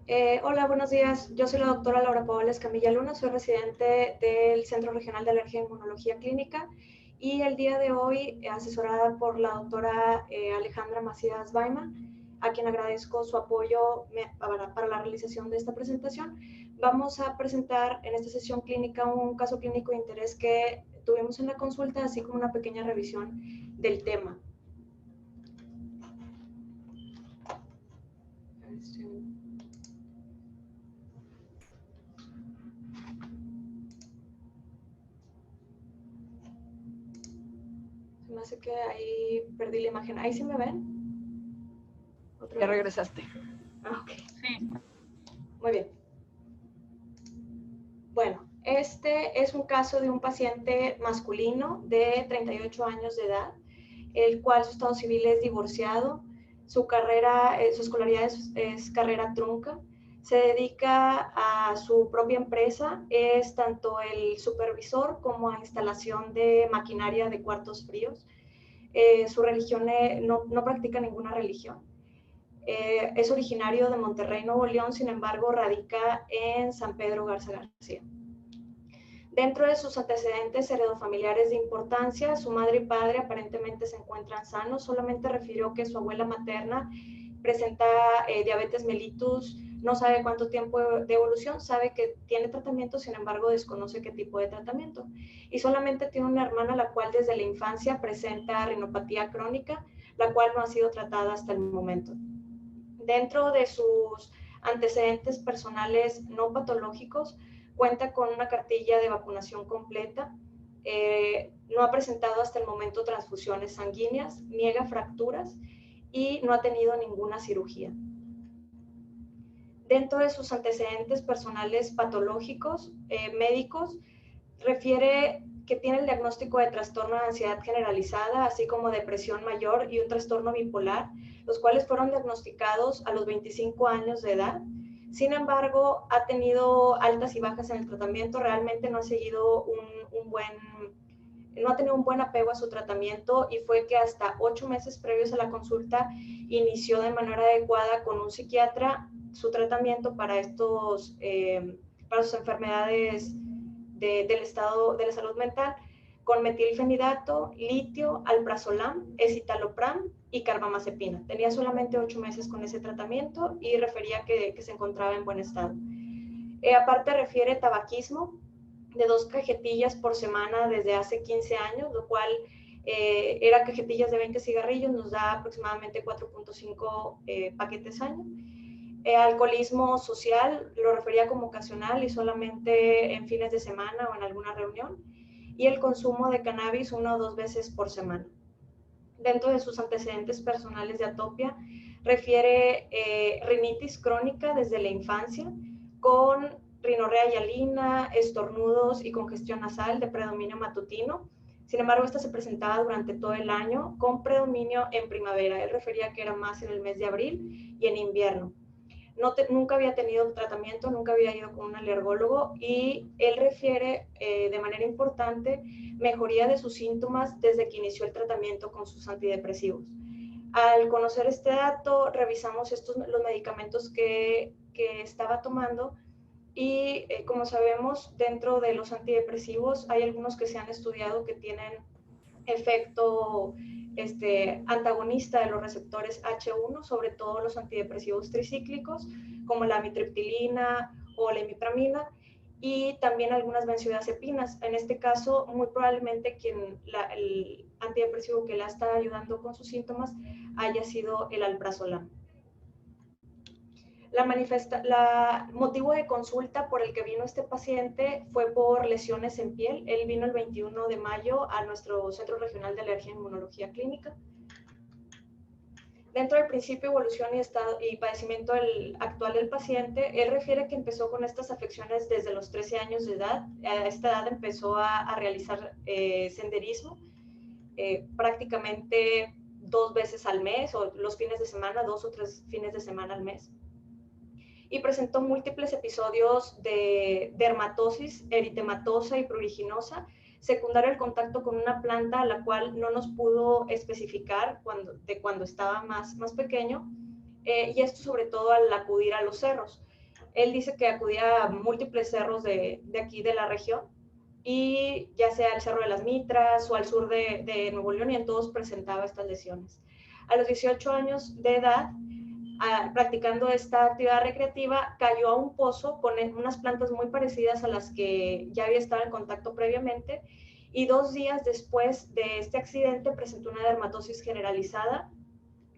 Hola, buenos días. Yo soy la doctora Laura Paola Escamilla Luna, soy residente del Centro Regional de Alergia e Inmunología Clínica y el día de hoy, asesorada por la doctora Alejandra Macías Baima, a quien agradezco su apoyo para la realización de esta presentación, vamos a presentar en esta sesión clínica un caso clínico de interés que tuvimos en la consulta, así como una pequeña revisión del tema. Me hace que ahí perdí la imagen. ¿Ahí sí me ven? Ya regresaste. Ah, ok. Sí. Muy bien. Bueno, este es un caso de un paciente masculino de 38 años de edad, el cual su estado civil es divorciado, su carrera, su escolaridad es carrera trunca, se dedica a su propia empresa, es tanto el supervisor como a instalación de maquinaria de cuartos fríos. Su religión no practica ninguna religión. Es originario de Monterrey, Nuevo León, sin embargo, radica en San Pedro Garza García. Dentro de sus antecedentes heredofamiliares de importancia, su madre y padre aparentemente se encuentran sanos, solamente refirió que su abuela materna presenta diabetes mellitus, no sabe cuánto tiempo de evolución, sabe que tiene tratamiento, sin embargo desconoce qué tipo de tratamiento. Y solamente tiene una hermana la cual desde la infancia presenta rinopatía crónica, la cual no ha sido tratada hasta el momento. Dentro de sus antecedentes personales no patológicos, cuenta con una cartilla de vacunación completa, no ha presentado hasta el momento transfusiones sanguíneas, niega fracturas y no ha tenido ninguna cirugía. Dentro de sus antecedentes personales patológicos, médicos, refiere que tiene el diagnóstico de trastorno de ansiedad generalizada, así como depresión mayor y un trastorno bipolar, los cuales fueron diagnosticados a los 25 años de edad. Sin embargo, ha tenido altas y bajas en el tratamiento, realmente no ha seguido no ha tenido un buen apego a su tratamiento y fue que hasta 8 meses previos a la consulta inició de manera adecuada con un psiquiatra su tratamiento para sus enfermedades del estado de la salud mental, con metilfenidato, litio, alprazolam, escitalopram y carbamazepina. Tenía solamente 8 meses con ese tratamiento y refería que se encontraba en buen estado. Aparte refiere tabaquismo de 2 cajetillas por semana desde hace 15 años, lo cual era cajetillas de 20 cigarrillos, nos da aproximadamente 4.5 paquetes año. Alcoholismo social lo refería como ocasional y solamente en fines de semana o en alguna reunión, y el consumo de cannabis 1 o 2 veces por semana. Dentro de sus antecedentes personales de atopia, refiere rinitis crónica desde la infancia, con rinorrea hialina, estornudos y congestión nasal de predominio matutino. Sin embargo, esta se presentaba durante todo el año con predominio en primavera. Él refería que era más en el mes de abril y en invierno. Nunca había tenido tratamiento, nunca había ido con un alergólogo y él refiere de manera importante mejoría de sus síntomas desde que inició el tratamiento con sus antidepresivos. Al conocer este dato, revisamos los medicamentos que estaba tomando y como sabemos, dentro de los antidepresivos hay algunos que se han estudiado que tienen efecto antagonista de los receptores H1, sobre todo los antidepresivos tricíclicos, como la amitriptilina o la imipramina, y también algunas benzodiazepinas. En este caso, muy probablemente el antidepresivo que la está ayudando con sus síntomas haya sido el alprazolam. La motivo de consulta por el que vino este paciente fue por lesiones en piel. Él vino el 21 de mayo a nuestro Centro Regional de Alergia e Inmunología Clínica. Dentro del principio, evolución y padecimiento actual del paciente, él refiere que empezó con estas afecciones desde los 13 años de edad. A esta edad empezó a realizar senderismo, prácticamente 2 veces al mes, o los fines de semana, 2 o 3 fines de semana al mes. Y presentó múltiples episodios de dermatosis eritematosa y pruriginosa, secundario al contacto con una planta a la cual no nos pudo especificar cuando estaba más pequeño, y esto sobre todo al acudir a los cerros. Él dice que acudía a múltiples cerros de aquí de la región, y ya sea el Cerro de las Mitras o al sur de Nuevo León, y en todos presentaba estas lesiones. A los 18 años de edad, practicando esta actividad recreativa, cayó a un pozo con unas plantas muy parecidas a las que ya había estado en contacto previamente, y 2 días después de este accidente presentó una dermatosis generalizada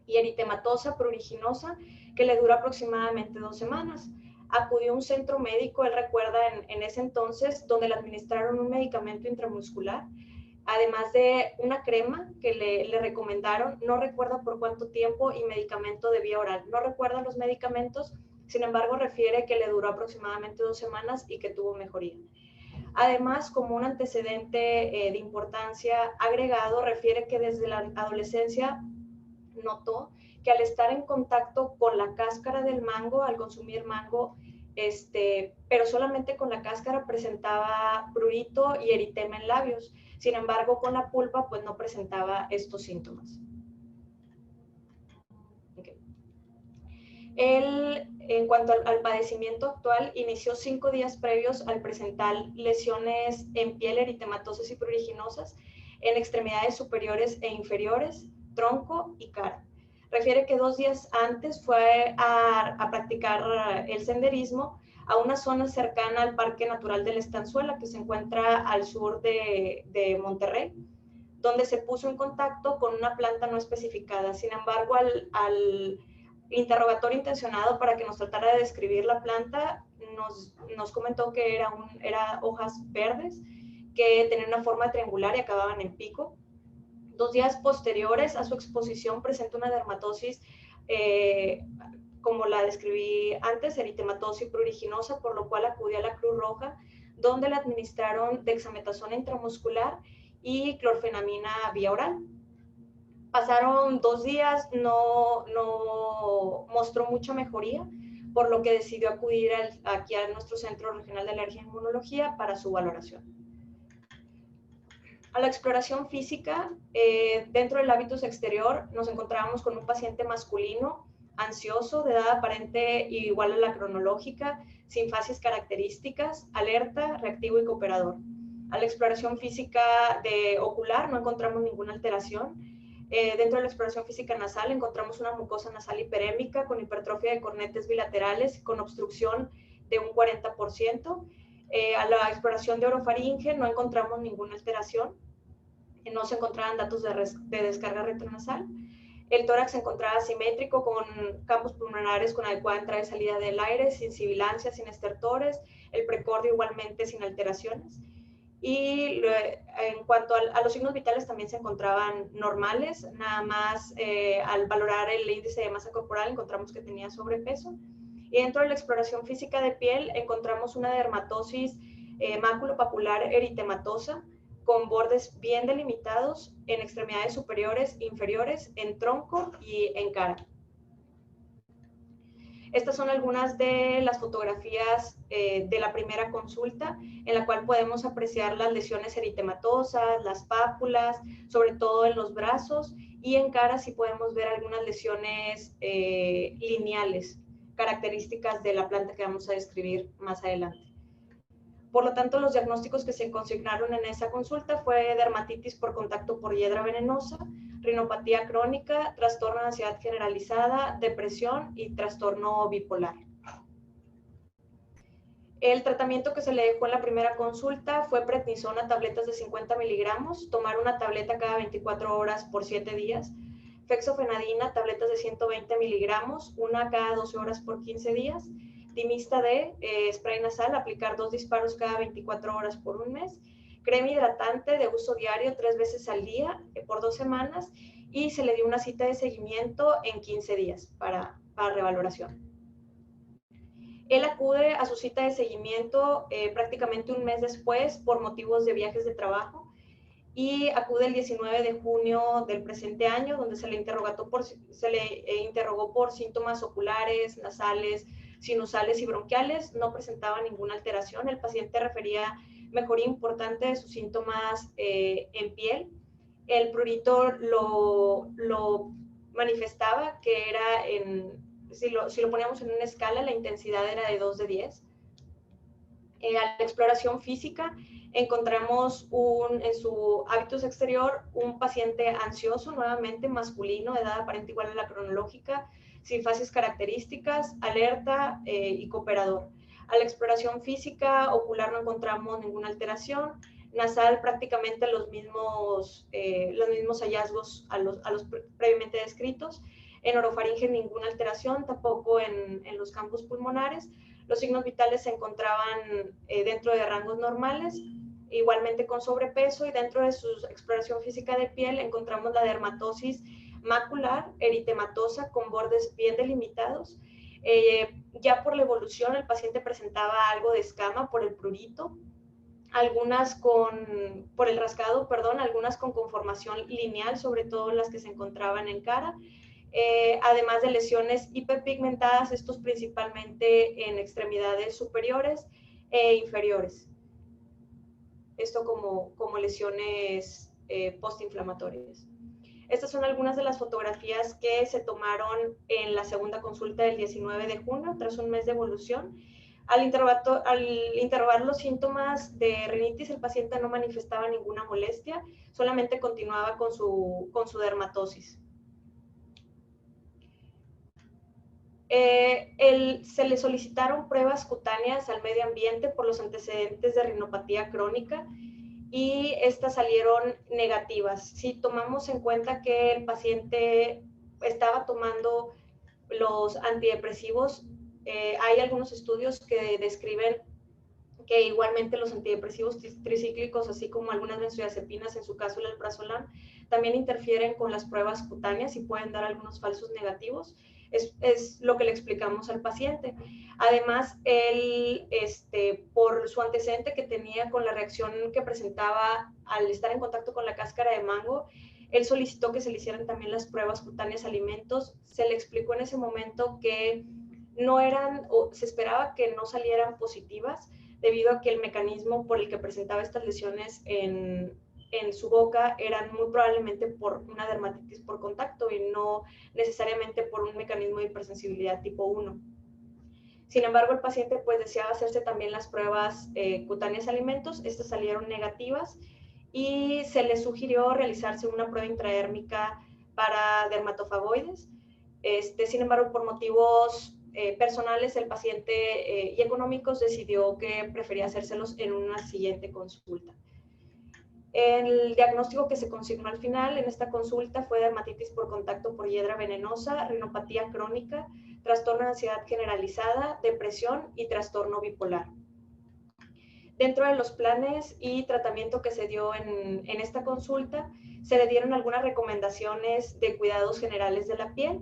y eritematosa pruriginosa que le dura aproximadamente 2 semanas. Acudió a un centro médico, él recuerda en ese entonces, donde le administraron un medicamento intramuscular, además de una crema que le recomendaron, no recuerda por cuánto tiempo, y medicamento de vía oral. No recuerda los medicamentos, sin embargo refiere que le duró aproximadamente 2 semanas y que tuvo mejoría. Además, como un antecedente de importancia agregado, refiere que desde la adolescencia notó que al estar en contacto con la cáscara del mango, al consumir mango, pero solamente con la cáscara, presentaba prurito y eritema en labios. Sin embargo, con la pulpa, pues no presentaba estos síntomas. Okay. Él, en cuanto al padecimiento actual, inició 5 días previos al presentar lesiones en piel eritematosas y pruriginosas en extremidades superiores e inferiores, tronco y cara. Refiere que 2 días antes fue a practicar el senderismo a una zona cercana al Parque Natural de la Estanzuela, que se encuentra al sur de Monterrey, donde se puso en contacto con una planta no especificada. Sin embargo, al interrogatorio intencionado para que nos tratara de describir la planta, nos comentó que era hojas verdes, que tenían una forma triangular y acababan en pico. 2 días posteriores a su exposición presentó una dermatosis, como la describí antes, eritematosa y pruriginosa, por lo cual acudió a la Cruz Roja, donde le administraron dexametasona intramuscular y clorfenamina vía oral. Pasaron 2 días, no mostró mucha mejoría, por lo que decidió acudir aquí a nuestro Centro Regional de Alergia e Inmunología para su valoración. A la exploración física, dentro del hábitus exterior, nos encontrábamos con un paciente masculino, ansioso, de edad aparente igual a la cronológica, sin fases características, alerta, reactivo y cooperador. A la exploración física ocular no encontramos ninguna alteración. Dentro de la exploración física nasal encontramos una mucosa nasal hiperémica con hipertrofia de cornetes bilaterales, con obstrucción de un 40%. A la exploración de orofaringe no encontramos ninguna alteración. No se encontraban datos de descarga retronasal. El tórax se encontraba simétrico, con campos pulmonares con adecuada entrada y salida del aire, sin sibilancia, sin estertores. El precordio igualmente sin alteraciones. Y en cuanto a los signos vitales, también se encontraban normales. Nada más al valorar el índice de masa corporal encontramos que tenía sobrepeso. Y dentro de la exploración física de piel encontramos una dermatosis maculopapular eritematosa, con bordes bien delimitados en extremidades superiores, inferiores, en tronco y en cara. Estas son algunas de las fotografías de la primera consulta, en la cual podemos apreciar las lesiones eritematosas, las pápulas, sobre todo en los brazos, y en cara sí podemos ver algunas lesiones lineales, características de la planta que vamos a describir más adelante. Por lo tanto, los diagnósticos que se consignaron en esa consulta fue dermatitis por contacto por hiedra venenosa, rinopatía crónica, trastorno de ansiedad generalizada, depresión y trastorno bipolar. El tratamiento que se le dejó en la primera consulta fue prednisona, tabletas de 50 miligramos, tomar una tableta cada 24 horas por 7 días, fexofenadina, tabletas de 120 miligramos, una cada 12 horas por 15 días, Dimista D, spray nasal, aplicar 2 disparos cada 24 horas por 1 mes, crema hidratante de uso diario 3 veces al día por 2 semanas, y se le dio una cita de seguimiento en 15 días para revaloración. Él acude a su cita de seguimiento prácticamente 1 mes después por motivos de viajes de trabajo, y acude el 19 de junio del presente año, donde se le interrogó por síntomas oculares, nasales, sinusales y bronquiales. No presentaba ninguna alteración. El paciente refería mejoría importante de sus síntomas en piel. El prurito lo manifestaba, que era si lo poníamos en una escala, la intensidad era de 2 de 10. A la exploración física encontramos en su hábitos exterior un paciente ansioso, nuevamente masculino, de edad aparente igual a la cronológica, sin fases características, alerta y cooperador. A la exploración física ocular no encontramos ninguna alteración, nasal prácticamente los mismos hallazgos a los previamente descritos, en orofaringe ninguna alteración, tampoco en los campos pulmonares. Los signos vitales se encontraban dentro de rangos normales, igualmente con sobrepeso, y dentro de su exploración física de piel encontramos la dermatosis macular, eritematosa, con bordes bien delimitados. Ya por la evolución el paciente presentaba algo de escama por el prurito, por el rascado, perdón, algunas con conformación lineal, sobre todo las que se encontraban en cara. Además de lesiones hiperpigmentadas, estos principalmente en extremidades superiores e inferiores. Esto como lesiones postinflamatorias. Estas son algunas de las fotografías que se tomaron en la segunda consulta del 19 de junio, tras un mes de evolución. Al interrogar los síntomas de rinitis, el paciente no manifestaba ninguna molestia, solamente continuaba con su dermatosis. Se le solicitaron pruebas cutáneas al medio ambiente por los antecedentes de rinopatía crónica y estas salieron negativas. Si tomamos en cuenta que el paciente estaba tomando los antidepresivos, hay algunos estudios que describen que igualmente los antidepresivos tricíclicos, así como algunas benzodiazepinas, en su caso el alprazolam, también interfieren con las pruebas cutáneas y pueden dar algunos falsos negativos. Es lo que le explicamos al paciente. Además, él, por su antecedente que tenía con la reacción que presentaba al estar en contacto con la cáscara de mango, él solicitó que se le hicieran también las pruebas cutáneas a alimentos. Se le explicó en ese momento que no eran, o se esperaba que no salieran positivas, debido a que el mecanismo por el que presentaba estas lesiones en su boca eran muy probablemente por una dermatitis por contacto y no necesariamente por un mecanismo de hipersensibilidad tipo 1. Sin embargo, el paciente pues deseaba hacerse también las pruebas cutáneas a alimentos. Estas salieron negativas y se le sugirió realizarse una prueba intradérmica para dermatofagoides. Sin embargo, por motivos personales, el paciente y económicos decidió que prefería hacérselos en una siguiente consulta. El diagnóstico que se consignó al final en esta consulta fue dermatitis por contacto por hiedra venenosa, rinopatía crónica, trastorno de ansiedad generalizada, depresión y trastorno bipolar. Dentro de los planes y tratamiento que se dio en esta consulta, se le dieron algunas recomendaciones de cuidados generales de la piel.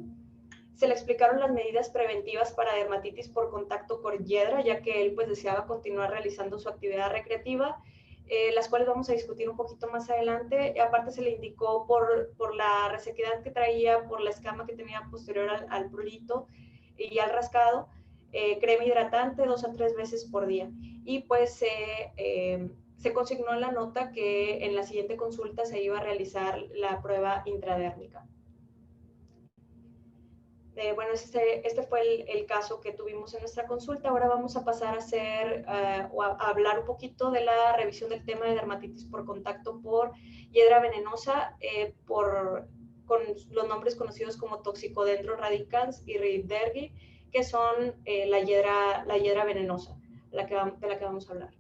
Se le explicaron las medidas preventivas para dermatitis por contacto por hiedra, ya que él pues deseaba continuar realizando su actividad recreativa, las cuales vamos a discutir un poquito más adelante. Y aparte se le indicó por la resequedad que traía, por la escama que tenía posterior al prurito y al rascado, crema hidratante 2 a 3 veces por día. Y pues se consignó en la nota que en la siguiente consulta se iba a realizar la prueba intradérmica. Bueno, este fue el caso que tuvimos en nuestra consulta. Ahora vamos a pasar a hablar un poquito de la revisión del tema de dermatitis por contacto por hiedra venenosa, con los nombres conocidos como Toxicodendron radicans y Rhindergi, que son la hiedra venenosa, de la que vamos a hablar.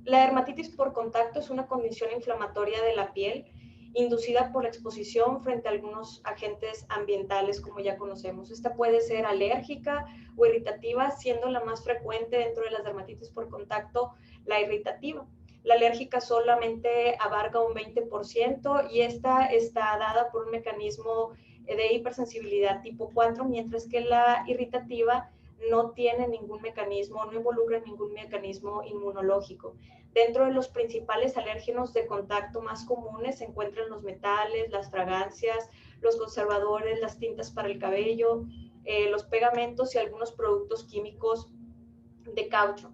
La dermatitis por contacto es una condición inflamatoria de la piel inducida por la exposición frente a algunos agentes ambientales, como ya conocemos. Esta puede ser alérgica o irritativa, siendo la más frecuente dentro de las dermatitis por contacto la irritativa. La alérgica solamente abarca un 20% y esta está dada por un mecanismo de hipersensibilidad tipo 4, mientras que la irritativa no tiene ningún mecanismo, no involucra ningún mecanismo inmunológico. Dentro de los principales alérgenos de contacto más comunes se encuentran los metales, las fragancias, los conservadores, las tintas para el cabello, los pegamentos y algunos productos químicos de caucho.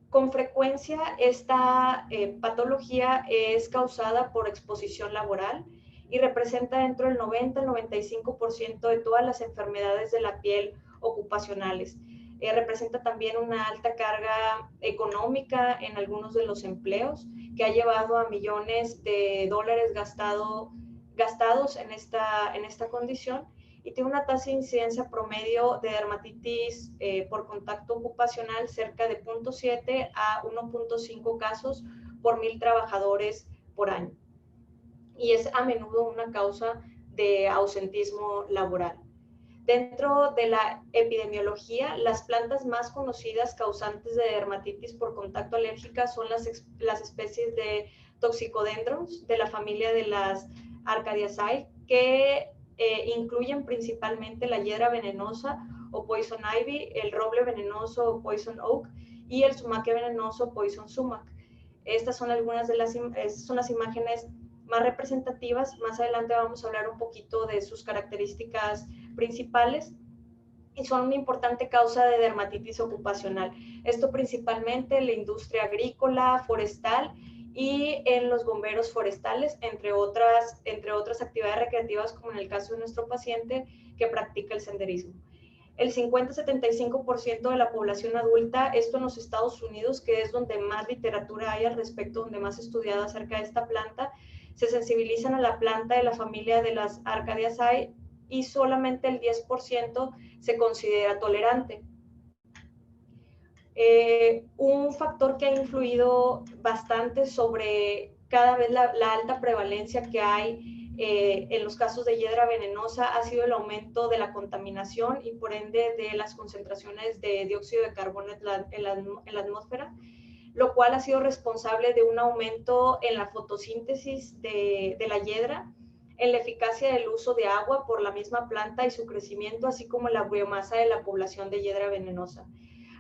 Con frecuencia esta patología es causada por exposición laboral y representa dentro del 90 al 95% de todas las enfermedades de la piel ocupacionales. Representa también una alta carga económica en algunos de los empleos, que ha llevado a millones de dólares gastados en esta condición, y tiene una tasa de incidencia promedio de dermatitis por contacto ocupacional cerca de 0.7 a 1.5 casos por 1,000 trabajadores por año. Y es a menudo una causa de ausentismo laboral. Dentro de la epidemiología, las plantas más conocidas causantes de dermatitis por contacto alérgica son las especies de Toxicodendrons de la familia de las Arcadiaceae, que incluyen principalmente la hiedra venenosa o Poison Ivy, el roble venenoso o Poison Oak y el sumaque venenoso Poison Sumac. Estas son algunas de las imágenes más representativas. Más adelante vamos a hablar un poquito de sus características principales, y son una importante causa de dermatitis ocupacional. Esto principalmente en la industria agrícola, forestal y en los bomberos forestales, entre otras actividades recreativas, como en el caso de nuestro paciente que practica el senderismo. El 50-75% de la población adulta, esto en los Estados Unidos, que es donde más literatura hay al respecto, donde más estudiado acerca de esta planta, se sensibilizan a la planta de la familia de las Arcadiaceae, y solamente el 10% se considera tolerante. Un factor que ha influido bastante sobre cada vez la alta prevalencia que hay en los casos de hiedra venenosa ha sido el aumento de la contaminación y por ende de las concentraciones de dióxido de carbono en la atmósfera, lo cual ha sido responsable de un aumento en la fotosíntesis de la hiedra, en la eficacia del uso de agua por la misma planta y su crecimiento, así como la biomasa de la población de hiedra venenosa.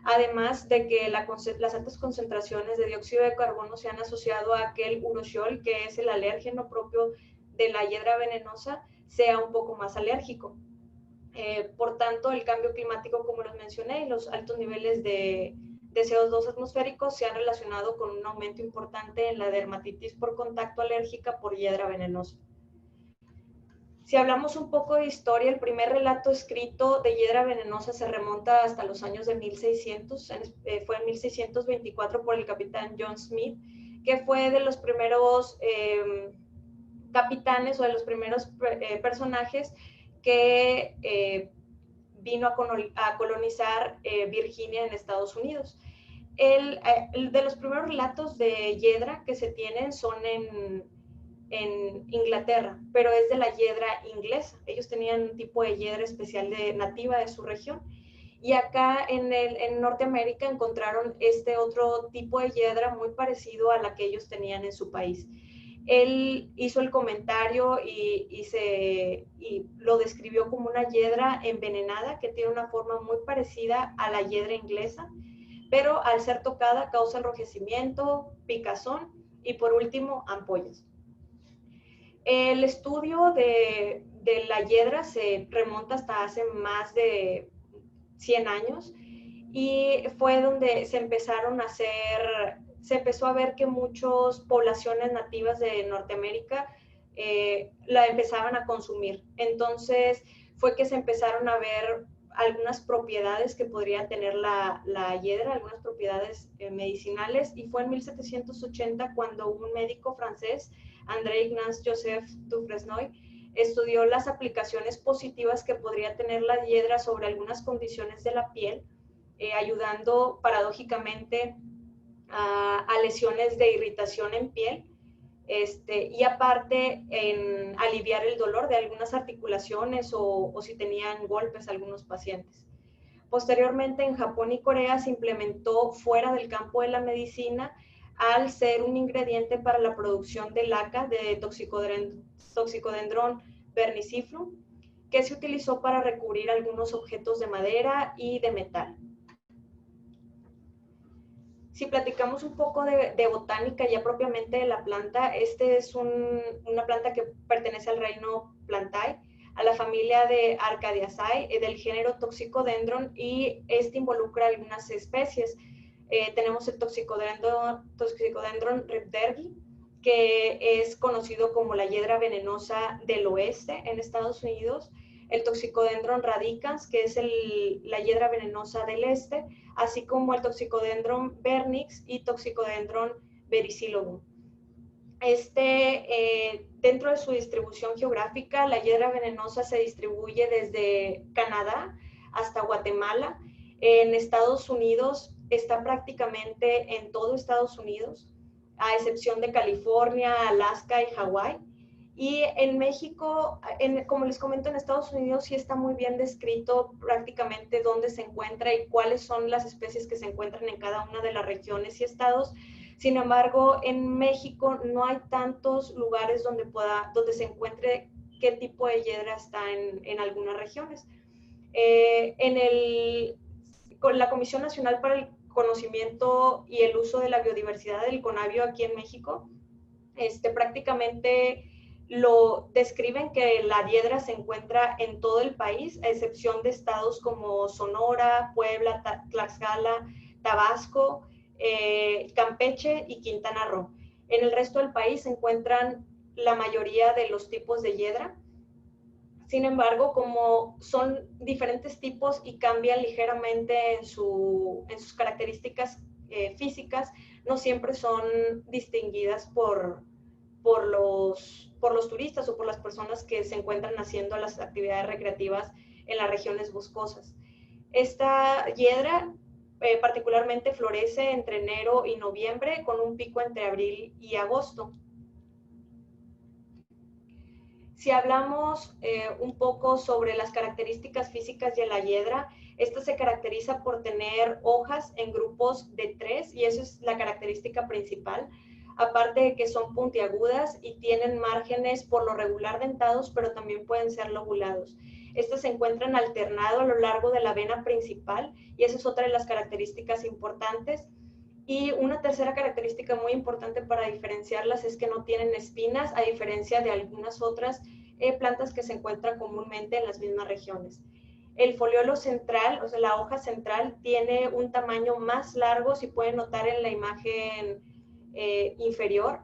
Además de que las altas concentraciones de dióxido de carbono se han asociado a que el urushiol, que es el alérgeno propio de la hiedra venenosa, sea un poco más alérgico. Por tanto, el cambio climático, como les mencioné, y los altos niveles de CO2 atmosféricos se han relacionado con un aumento importante en la dermatitis por contacto alérgica por hiedra venenosa. Si hablamos un poco de historia, el primer relato escrito de hiedra venenosa se remonta hasta los años de 1600, fue en 1624 por el capitán John Smith, que fue de los primeros capitanes o de los primeros personajes que vino a colonizar Virginia en Estados Unidos. De los primeros relatos de hiedra que se tienen son en Inglaterra, pero es de la hiedra inglesa. Ellos tenían un tipo de hiedra especial nativa de su región. Y acá en Norteamérica encontraron este otro tipo de hiedra muy parecido a la que ellos tenían en su país. Él hizo el comentario y lo describió como una hiedra envenenada que tiene una forma muy parecida a la hiedra inglesa, pero al ser tocada causa enrojecimiento, picazón y por último ampollas. El estudio de la hiedra se remonta hasta hace más de 100 años y fue donde se empezó a ver que muchas poblaciones nativas de Norteamérica la empezaban a consumir. Entonces fue que se empezaron a ver algunas propiedades que podría tener la hiedra, algunas propiedades medicinales, y fue en 1780 cuando un médico francés, André Ignace Joseph Dufresnoy, estudió las aplicaciones positivas que podría tener la hiedra sobre algunas condiciones de la piel, ayudando paradójicamente a lesiones de irritación en piel, y aparte en aliviar el dolor de algunas articulaciones o si tenían golpes algunos pacientes. Posteriormente, en Japón y Corea se implementó fuera del campo de la medicina al ser un ingrediente para la producción de laca de Toxicodendron verniciflum, que se utilizó para recubrir algunos objetos de madera y de metal. Si platicamos un poco de botánica ya propiamente de la planta, es una planta que pertenece al reino Plantae, a la familia de Arcadiaceae, del género Toxicodendron, y involucra algunas especies. Tenemos el Toxicodendron ripdergi, que es conocido como la hiedra venenosa del oeste en Estados Unidos, el Toxicodendron radicans, que es la hiedra venenosa del este, así como el Toxicodendron vernix y Toxicodendron vericillobum. Dentro de su distribución geográfica, la hiedra venenosa se distribuye desde Canadá hasta Guatemala. En Estados Unidos está prácticamente en todo Estados Unidos, a excepción de California, Alaska y Hawái. Y en México, como les comento, en Estados Unidos sí está muy bien descrito prácticamente dónde se encuentra y cuáles son las especies que se encuentran en cada una de las regiones y estados. Sin embargo, en México no hay tantos lugares donde se encuentre qué tipo de hiedra está en algunas regiones. Con la Comisión Nacional para el Conocimiento y el Uso de la Biodiversidad del CONABIO aquí en México, prácticamente lo describen que la hiedra se encuentra en todo el país, a excepción de estados como Sonora, Puebla, Tlaxcala, Tabasco, Campeche y Quintana Roo. En el resto del país se encuentran la mayoría de los tipos de hiedra. Sin embargo, como son diferentes tipos y cambian ligeramente en sus características físicas, no siempre son distinguidas por los turistas o por las personas que se encuentran haciendo las actividades recreativas en las regiones boscosas. Esta hiedra particularmente florece entre enero y noviembre, con un pico entre abril y agosto. Si hablamos un poco sobre las características físicas de la hiedra, esta se caracteriza por tener hojas en grupos de 3 y eso es la característica principal. Aparte de que son puntiagudas y tienen márgenes por lo regular dentados, pero también pueden ser lobulados. Estos se encuentran alternados a lo largo de la vena principal y esa es otra de las características importantes. Y una tercera característica muy importante para diferenciarlas es que no tienen espinas, a diferencia de algunas otras plantas que se encuentran comúnmente en las mismas regiones. El foliolo central, o sea, la hoja central, tiene un tamaño más largo, si pueden notar en la imagen inferior,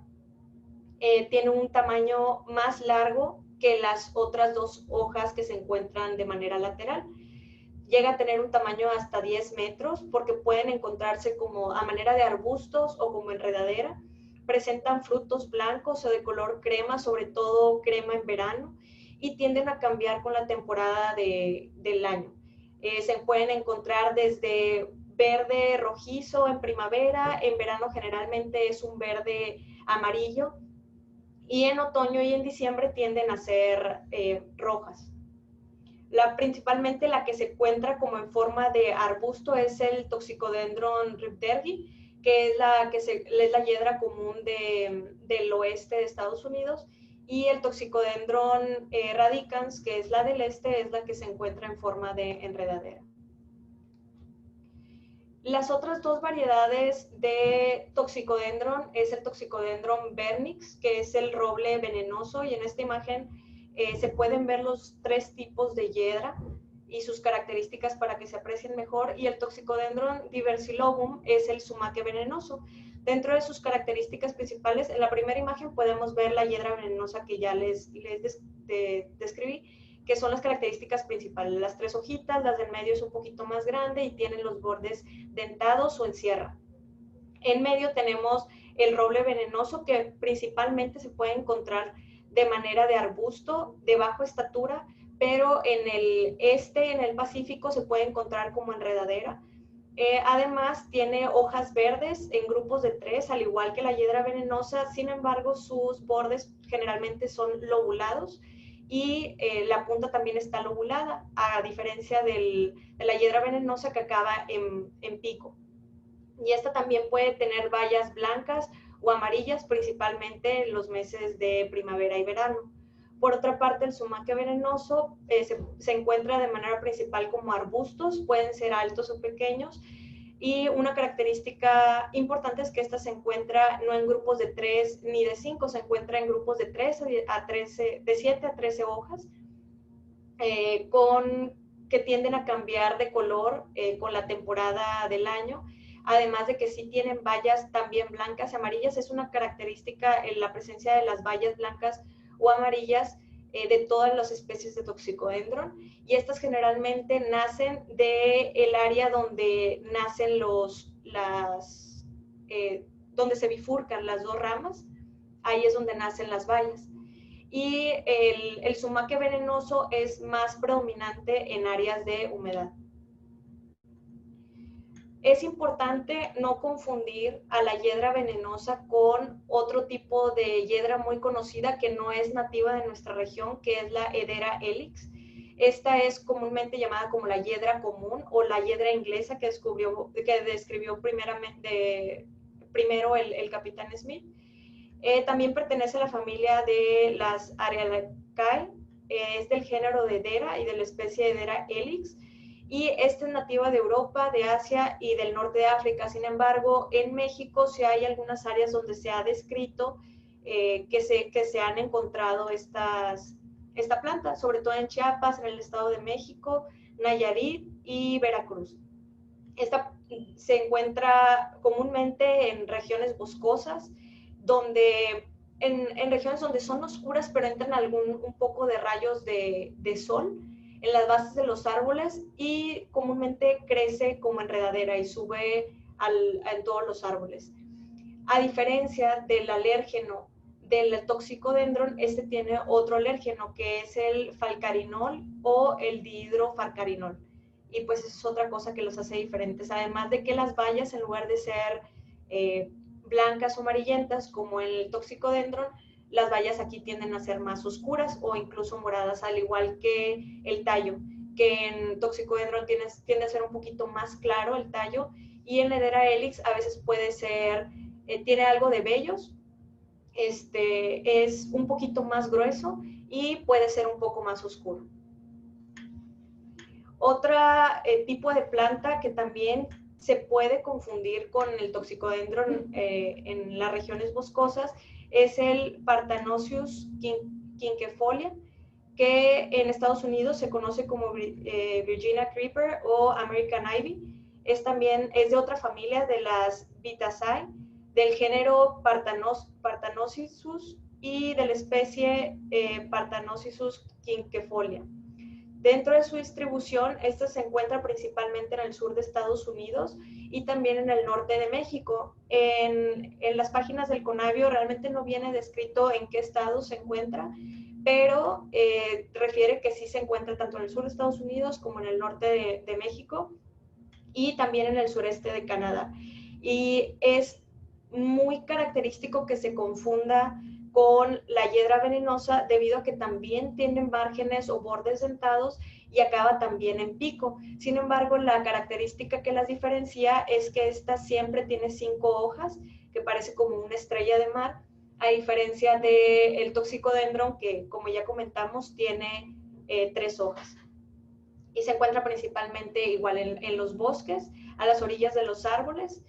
tiene un tamaño más largo que las otras dos hojas que se encuentran de manera lateral. Llega a tener un tamaño hasta 10 metros porque pueden encontrarse como a manera de arbustos o como enredadera. Presentan frutos blancos o de color crema, sobre todo crema en verano, y tienden a cambiar con la temporada del año. Se pueden encontrar desde verde rojizo en primavera, en verano generalmente es un verde amarillo, y en otoño y en diciembre tienden a ser rojas. Principalmente la que se encuentra como en forma de arbusto es el Toxicodendron riptergi, que es la hiedra común del oeste de Estados Unidos, y el Toxicodendron radicans, que es la del este, es la que se encuentra en forma de enredadera. Las otras dos variedades de Toxicodendron es el Toxicodendron vernix, que es el roble venenoso, y en esta imagen se pueden ver los 3 tipos de hiedra y sus características para que se aprecien mejor, y el Toxicodendron diversillobum es el sumaque venenoso. Dentro de sus características principales, en la primera imagen podemos ver la hiedra venenosa que ya les describí, que son las características principales. Las 3 hojitas, las del medio es un poquito más grande y tienen los bordes dentados o en sierra. En medio tenemos el roble venenoso, que principalmente se puede encontrar de manera de arbusto de baja estatura, pero en el Pacífico se puede encontrar como enredadera. Además tiene hojas verdes en grupos de 3, al igual que la hiedra venenosa. Sin embargo, sus bordes generalmente son lobulados y la punta también está lobulada, a diferencia de la hiedra venenosa que acaba en pico. Y esta también puede tener bayas blancas o amarillas, principalmente en los meses de primavera y verano. Por otra parte, el sumaque venenoso se encuentra de manera principal como arbustos, pueden ser altos o pequeños, y una característica importante es que esta se encuentra no en grupos de 3 ni de 5, se encuentra en grupos de 7 a 13 hojas, que tienden a cambiar de color con la temporada del año. además de que sí tienen bayas también blancas y amarillas. Es una característica en la presencia de las bayas blancas o amarillas de todas las especies de Toxicodendron, y estas generalmente nacen del área donde nacen donde se bifurcan las dos ramas, ahí es donde nacen las bayas. Y el sumaque venenoso es más predominante en áreas de humedad. Es importante no confundir a la hiedra venenosa con otro tipo de hiedra muy conocida que no es nativa de nuestra región, que es la Hedera helix. Esta es comúnmente llamada como la hiedra común o la hiedra inglesa que describió primero el capitán Smith. También pertenece a la familia de las Arealaceae, es del género de Hedera y de la especie Hedera helix. Y esta es nativa de Europa, de Asia y del norte de África. Sin embargo, en México sí hay algunas áreas donde se ha descrito que se han encontrado esta planta, sobre todo en Chiapas, en el Estado de México, Nayarit y Veracruz. Esta se encuentra comúnmente en regiones boscosas, en regiones donde son oscuras, pero entran un poco de rayos de sol en las bases de los árboles, y comúnmente crece como enredadera y sube en todos los árboles. A diferencia del alérgeno del Toxicodendron, este tiene otro alérgeno que es el falcarinol o el dihidrofarcarinol, y pues eso es otra cosa que los hace diferentes, además de que las bayas, en lugar de ser blancas o amarillentas como el Toxicodendron, las bayas aquí tienden a ser más oscuras o incluso moradas, al igual que el tallo, que en Toxicodendron tiende a ser un poquito más claro el tallo, y en Hedera helix a veces puede ser, tiene algo de vellos, es un poquito más grueso y puede ser un poco más oscuro. Otro tipo de planta que también se puede confundir con el Toxicodendron en las regiones boscosas es el Parthenosius quinquefolia, que en Estados Unidos se conoce como Virginia Creeper o American Ivy. Es de otra familia de las Vitaceae, del género Parthenosisus y de la especie Parthenosisus quinquefolia. Dentro de su distribución, esta se encuentra principalmente en el sur de Estados Unidos y también en el norte de México. En las páginas del Conavio realmente no viene descrito en qué estado se encuentra, pero refiere que sí se encuentra tanto en el sur de Estados Unidos como en el norte de México y también en el sureste de Canadá. Y es muy característico que se confunda con la hiedra venenosa debido a que también tienen márgenes o bordes dentados y acaba también en pico. Sin embargo, la característica que las diferencia es que esta siempre tiene 5 hojas, que parece como una estrella de mar, a diferencia del Toxicodendron, que como ya comentamos tiene 3 hojas. Y se encuentra principalmente igual en los bosques, a las orillas de los árboles.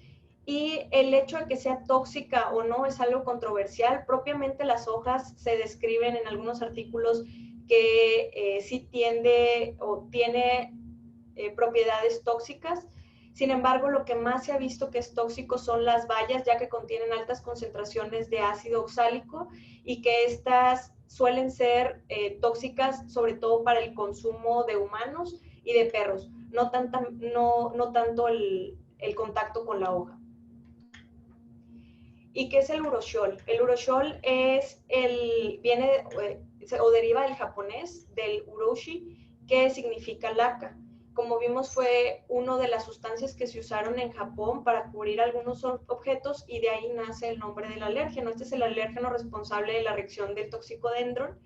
Y el hecho de que sea tóxica o no es algo controversial. Propiamente las hojas se describen en algunos artículos que sí tiene propiedades tóxicas. Sin embargo, lo que más se ha visto que es tóxico son las bayas, ya que contienen altas concentraciones de ácido oxálico y que estas suelen ser tóxicas sobre todo para el consumo de humanos y de perros, no tanto el contacto con la hoja. ¿Y qué es el uroshiol? El uroshiol viene o deriva del japonés, del uroshi, que significa laca. Como vimos, fue una de las sustancias que se usaron en Japón para cubrir algunos objetos y de ahí nace el nombre del alérgeno. Este es el alérgeno responsable de la reacción del Toxicodendron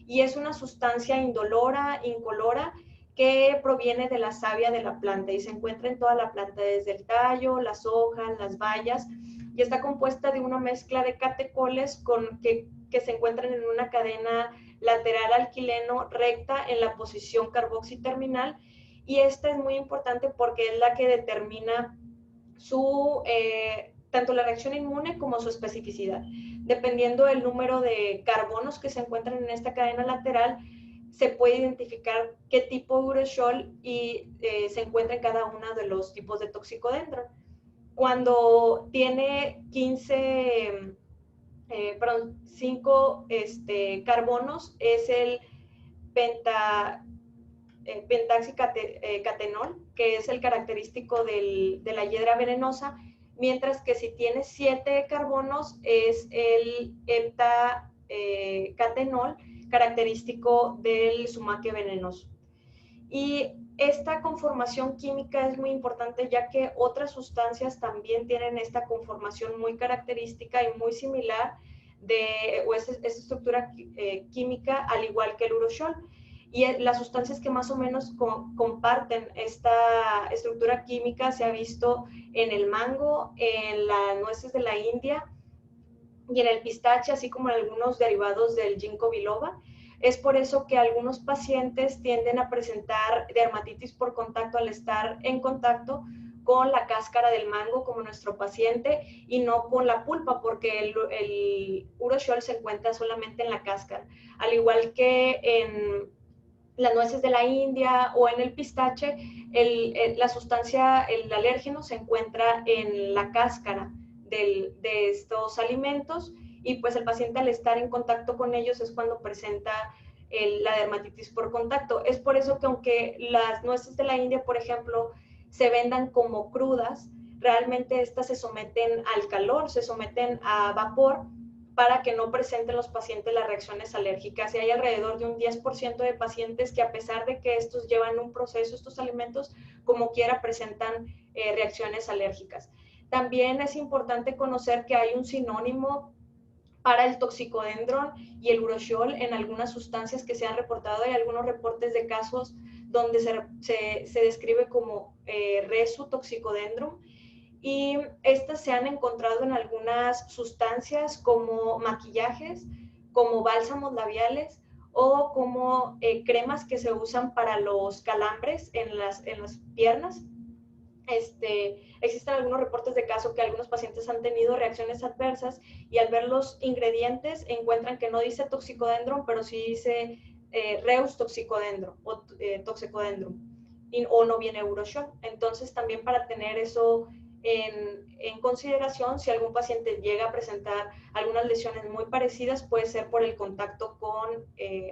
y es una sustancia indolora, incolora, que proviene de la savia de la planta y se encuentra en toda la planta, desde el tallo, las hojas, las bayas, y está compuesta de una mezcla de catecoles que se encuentran en una cadena lateral al quileno recta en la posición carboxiterminal, y esta es muy importante porque es la que determina tanto la reacción inmune como su especificidad. Dependiendo del número de carbonos que se encuentran en esta cadena lateral, se puede identificar qué tipo de uroshiol se encuentra en cada uno de los tipos de Toxicodendron. Cuando tiene 5 carbonos, es el pentaxicatenol, que es el característico de la hiedra venenosa, mientras que si tiene 7 carbonos es el heptacatenol, característico del sumaque venenoso. Y esta conformación química es muy importante, ya que otras sustancias también tienen esta conformación muy característica y muy similar o esta estructura química, al igual que el urushiol. Y las sustancias que más o menos comparten esta estructura química se ha visto en el mango, en las nueces de la India y en el pistache, así como en algunos derivados del ginkgo biloba. Es por eso que algunos pacientes tienden a presentar dermatitis por contacto al estar en contacto con la cáscara del mango, como nuestro paciente, y no con la pulpa, porque el urushiol se encuentra solamente en la cáscara. Al igual que en las nueces de la India o en el pistache, la sustancia, el alérgeno, se encuentra en la cáscara de estos alimentos, y pues el paciente, al estar en contacto con ellos, es cuando presenta la dermatitis por contacto. Es por eso que, aunque las nueces de la India, por ejemplo, se vendan como crudas, realmente estas se someten al calor, se someten a vapor, para que no presenten los pacientes las reacciones alérgicas. Y hay alrededor de un 10% de pacientes que, a pesar de que estos llevan un proceso, estos alimentos, como quiera presentan reacciones alérgicas. También es importante conocer que hay un sinónimo para el toxicodendron y el urushiol en algunas sustancias que se han reportado. Hay algunos reportes de casos donde se describe como resu-toxicodendron, y estas se han encontrado en algunas sustancias como maquillajes, como bálsamos labiales o como cremas que se usan para los calambres en las piernas. Existen algunos reportes de caso que algunos pacientes han tenido reacciones adversas, y al ver los ingredientes encuentran que no dice toxicodendron, pero sí dice reus toxicodendron o toxicodendron, o no viene urushiol. Entonces, también para tener eso en consideración, si algún paciente llega a presentar algunas lesiones muy parecidas, puede ser por el contacto con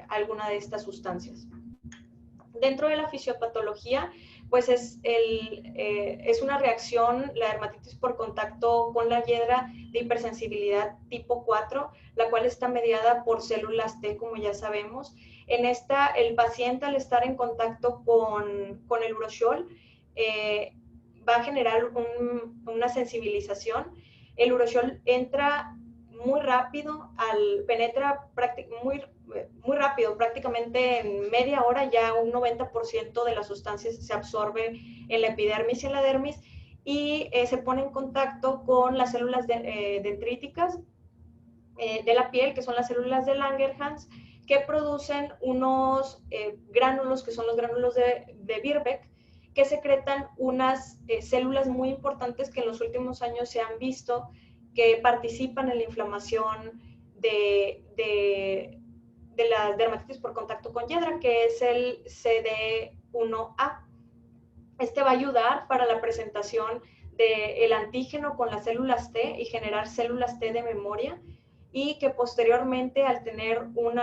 alguna de estas sustancias. Dentro de la fisiopatología, pues es una reacción, la dermatitis por contacto con la hiedra, de hipersensibilidad tipo 4, la cual está mediada por células T, como ya sabemos. En esta, el paciente, al estar en contacto con el urushiol, va a generar una sensibilización. El urushiol entra muy rápido, penetra muy rápido, prácticamente en media hora ya un 90% de las sustancias se absorbe en la epidermis y en la dermis, y se pone en contacto con las células dendríticas de la piel, que son las células de Langerhans, que producen unos gránulos, que son los gránulos de Birbeck, que secretan unas células muy importantes que en los últimos años se han visto que participan en la inflamación de la dermatitis por contacto con hiedra, que es el CD1A. Este va a ayudar para la presentación del antígeno con las células T y generar células T de memoria, y que posteriormente, al tener un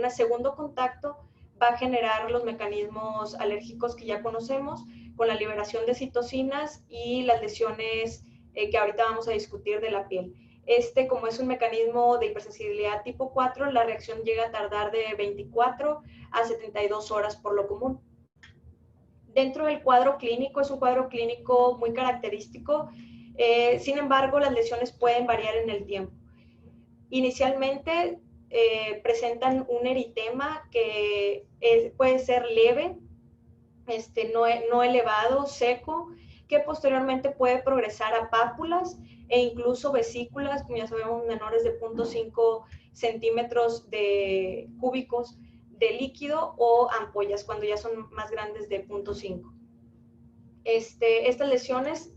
segundo contacto, va a generar los mecanismos alérgicos que ya conocemos, con la liberación de citocinas y las lesiones que ahorita vamos a discutir de la piel. Como es un mecanismo de hipersensibilidad tipo 4, la reacción llega a tardar de 24 a 72 horas por lo común. Dentro del cuadro clínico, es un cuadro clínico muy característico, sin embargo, las lesiones pueden variar en el tiempo. Inicialmente presentan un eritema que puede ser leve, no elevado, seco, que posteriormente puede progresar a pápulas e incluso vesículas, como ya sabemos, menores de 0.5 centímetros cúbicos de líquido, o ampollas cuando ya son más grandes de 0.5. Estas lesiones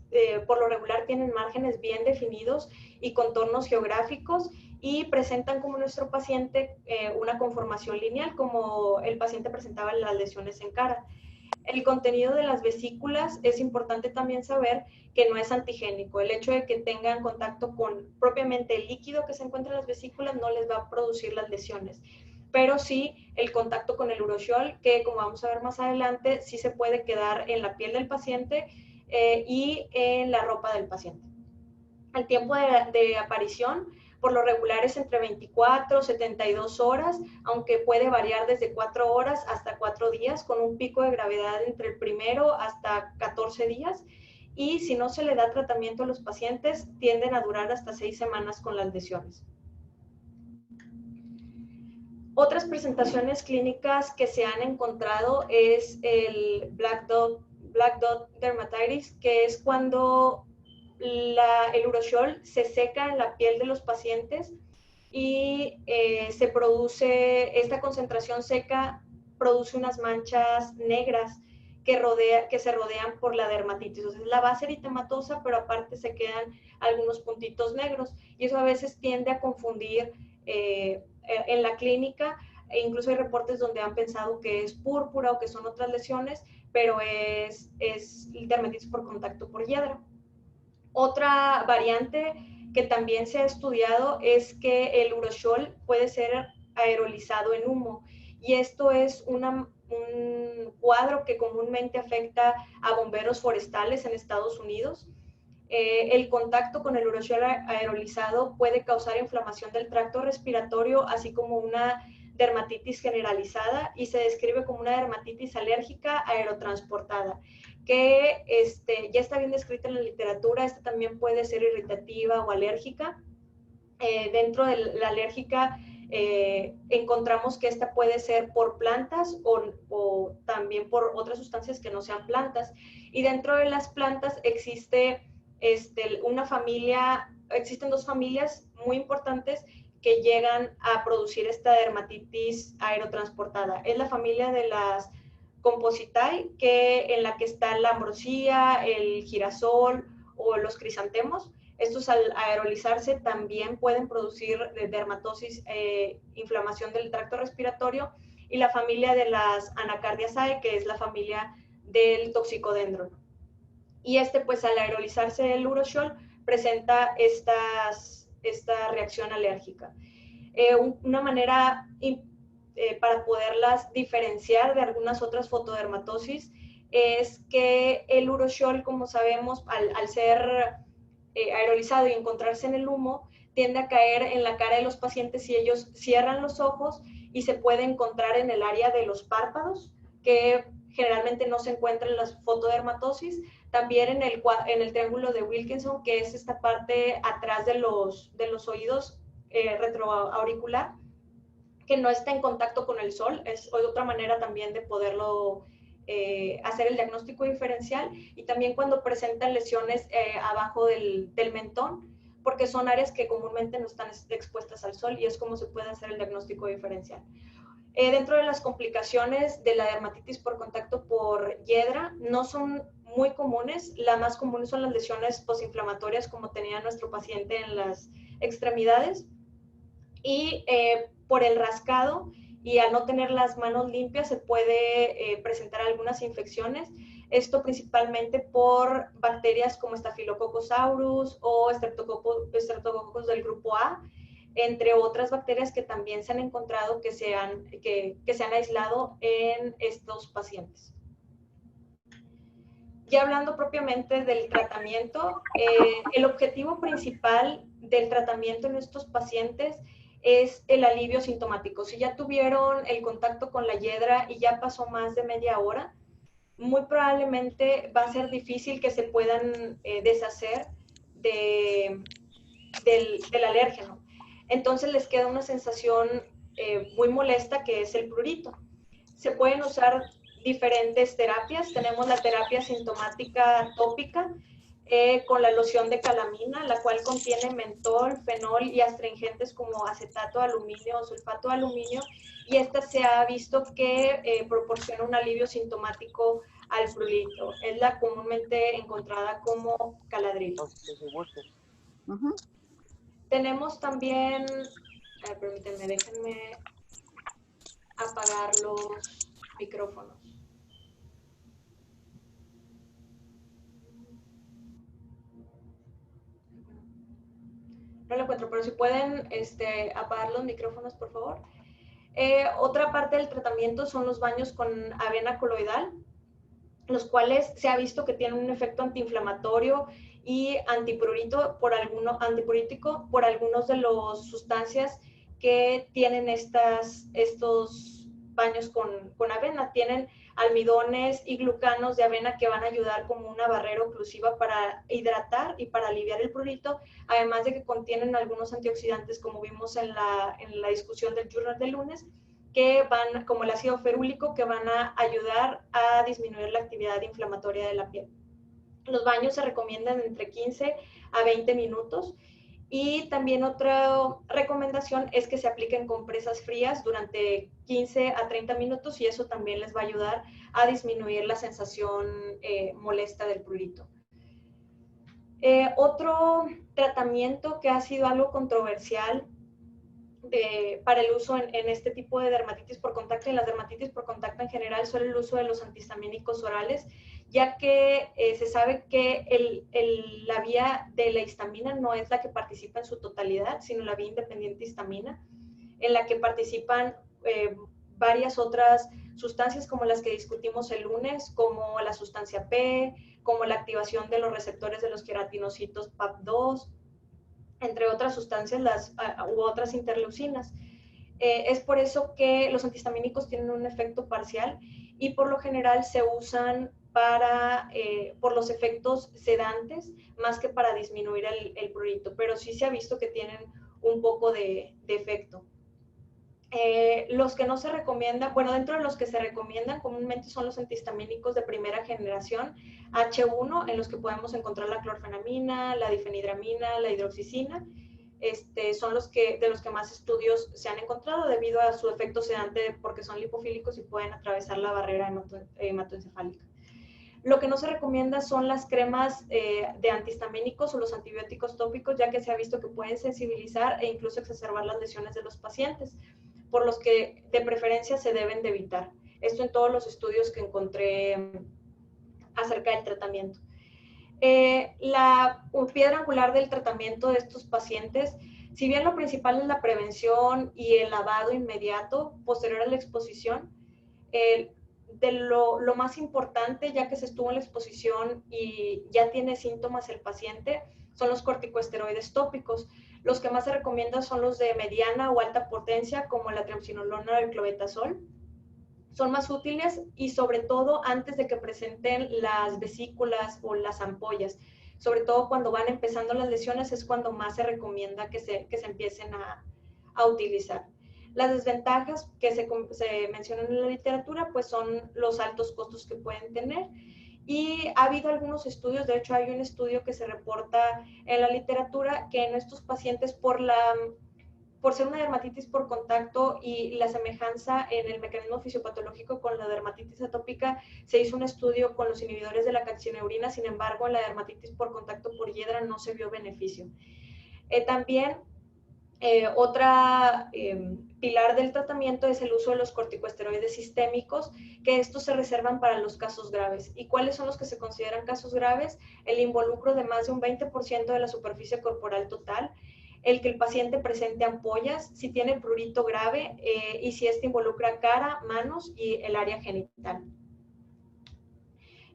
por lo regular tienen márgenes bien definidos y contornos geográficos, y presentan, como nuestro paciente, una conformación lineal, como el paciente presentaba las lesiones en cara. El contenido de las vesículas es importante también saber que no es antigénico. El hecho de que tengan contacto con propiamente el líquido que se encuentra en las vesículas no les va a producir las lesiones. Pero sí el contacto con el uroshiol, que como vamos a ver más adelante, sí se puede quedar en la piel del paciente y en la ropa del paciente. El tiempo de aparición por lo regular es entre 24 72 horas, aunque puede variar desde 4 horas hasta 4 días, con un pico de gravedad entre el primero hasta 14 días. Y si no se le da tratamiento a los pacientes, tienden a durar hasta 6 semanas con las lesiones. Otras presentaciones clínicas que se han encontrado es el Black Dot dermatitis, que es cuando el uroshiol se seca en la piel de los pacientes y se produce, esta concentración seca produce unas manchas negras que se rodean por la dermatitis. Entonces la base eritematosa, pero aparte se quedan algunos puntitos negros y eso a veces tiende a confundir en la clínica, e incluso hay reportes donde han pensado que es púrpura o que son otras lesiones, pero es dermatitis por contacto por hiedra. Otra variante que también se ha estudiado es que el uroshiol puede ser aerolizado en humo, y esto es un cuadro que comúnmente afecta a bomberos forestales en Estados Unidos. El contacto con el uroshiol aerolizado puede causar inflamación del tracto respiratorio, así como una dermatitis generalizada, y se describe como una dermatitis alérgica aerotransportada, que ya está bien descrita en la literatura. Esta también puede ser irritativa o alérgica. Dentro de la alérgica encontramos que esta puede ser por plantas o también por otras sustancias que no sean plantas. Y dentro de las plantas existe existen dos familias muy importantes que llegan a producir esta dermatitis aerotransportada. Es la familia de las Compositae, en la que está la ambrosía, el girasol o los crisantemos. Estos al aerolizarse también pueden producir dermatosis, inflamación del tracto respiratorio, y la familia de las Anacardiaceae, que es la familia del toxicodendron. Y pues al aerolizarse el uroshiol presenta esta reacción alérgica. Una manera para poderlas diferenciar de algunas otras fotodermatosis es que el uroshiol, como sabemos, al ser aerolizado y encontrarse en el humo, tiende a caer en la cara de los pacientes si ellos cierran los ojos, y se puede encontrar en el área de los párpados, que generalmente no se encuentra en las fotodermatosis. También en el triángulo de Wilkinson, que es esta parte atrás de los oídos retroauricular, que no está en contacto con el sol. Es otra manera también de poderlo hacer el diagnóstico diferencial. Y también cuando presentan lesiones abajo del mentón, porque son áreas que comúnmente no están expuestas al sol, y es como se puede hacer el diagnóstico diferencial. Dentro de las complicaciones de la dermatitis por contacto por hiedra, no son muy comunes. Las más comunes son las lesiones postinflamatorias, como tenía nuestro paciente en las extremidades, y por el rascado y al no tener las manos limpias se puede presentar algunas infecciones. Esto principalmente por bacterias como Staphylococcus aureus o Streptococcus del grupo A, entre otras bacterias que también se han encontrado que se han aislado en estos pacientes. Ya hablando propiamente del tratamiento, el objetivo principal del tratamiento en estos pacientes es el alivio sintomático. Si ya tuvieron el contacto con la hiedra y ya pasó más de media hora, muy probablemente va a ser difícil que se puedan deshacer del alérgeno. Entonces les queda una sensación muy molesta, que es el prurito. Se pueden usar diferentes terapias. Tenemos la terapia sintomática tópica con la loción de calamina, la cual contiene mentol, fenol y astringentes como acetato de aluminio o sulfato de aluminio, y esta se ha visto que proporciona un alivio sintomático al prurito. Es la comúnmente encontrada como Caladril. Tenemos también, permítanme, déjenme apagar los micrófonos. No lo encuentro, pero si pueden apagar los micrófonos, por favor. Otra parte del tratamiento son los baños con avena coloidal, los cuales se ha visto que tienen un efecto antiinflamatorio y antiprurito antipurítico por algunos de las sustancias que tienen estos baños con avena. Tienen almidones y glucanos de avena que van a ayudar como una barrera oclusiva para hidratar y para aliviar el prurito, además de que contienen algunos antioxidantes, como vimos en la discusión del journal del lunes, que van, como el ácido ferúlico, que van a ayudar a disminuir la actividad inflamatoria de la piel. Los baños se recomiendan entre 15 a 20 minutos. Y también otra recomendación es que se apliquen compresas frías durante 15 a 30 minutos y eso también les va a ayudar a disminuir la sensación molesta del prurito. Otro tratamiento que ha sido algo controversial para el uso en este tipo de dermatitis por contacto, en las dermatitis por contacto en general, son el uso de los antihistamínicos orales, ya que se sabe que la vía de la histamina no es la que participa en su totalidad, sino la vía independiente histamina, en la que participan varias otras sustancias como las que discutimos el lunes, como la sustancia P, como la activación de los receptores de los queratinocitos PAP2, entre otras sustancias u otras interleucinas. Es por eso que los antihistamínicos tienen un efecto parcial y por lo general se usan por los efectos sedantes más que para disminuir el prurito, pero sí se ha visto que tienen un poco de efecto. Los que no se recomiendan, bueno, dentro de los que se recomiendan comúnmente son los antihistamínicos de primera generación, H1, en los que podemos encontrar la clorfenamina, la difenidramina, la hidroxicina. Son de los que más estudios se han encontrado debido a su efecto sedante, porque son lipofílicos y pueden atravesar la barrera hematoencefálica. Lo que no se recomienda son las cremas de antihistamínicos o los antibióticos tópicos, ya que se ha visto que pueden sensibilizar e incluso exacerbar las lesiones de los pacientes, por los que de preferencia se deben de evitar. Esto en todos los estudios que encontré acerca del tratamiento. La piedra angular del tratamiento de estos pacientes, si bien lo principal es la prevención y el lavado inmediato posterior a la exposición, de lo más importante, ya que se estuvo en la exposición y ya tiene síntomas el paciente, son los corticosteroides tópicos. Los que más se recomiendan son los de mediana o alta potencia, como la triamcinolona o el clobetasol. Son más útiles y sobre todo antes de que presenten las vesículas o las ampollas. Sobre todo cuando van empezando las lesiones es cuando más se recomienda que se empiecen a utilizar. Las desventajas que se mencionan en la literatura pues son los altos costos que pueden tener. Y ha habido algunos estudios, de hecho hay un estudio que se reporta en la literatura que en estos pacientes por ser una dermatitis por contacto y la semejanza en el mecanismo fisiopatológico con la dermatitis atópica, se hizo un estudio con los inhibidores de la calcineurina, sin embargo en la dermatitis por contacto por hiedra no se vio beneficio. También otra pilar del tratamiento es el uso de los corticosteroides sistémicos, que estos se reservan para los casos graves. ¿Y cuáles son los que se consideran casos graves? El involucro de más de un 20% de la superficie corporal total, el que el paciente presente ampollas, si tiene prurito grave y si este involucra cara, manos y el área genital.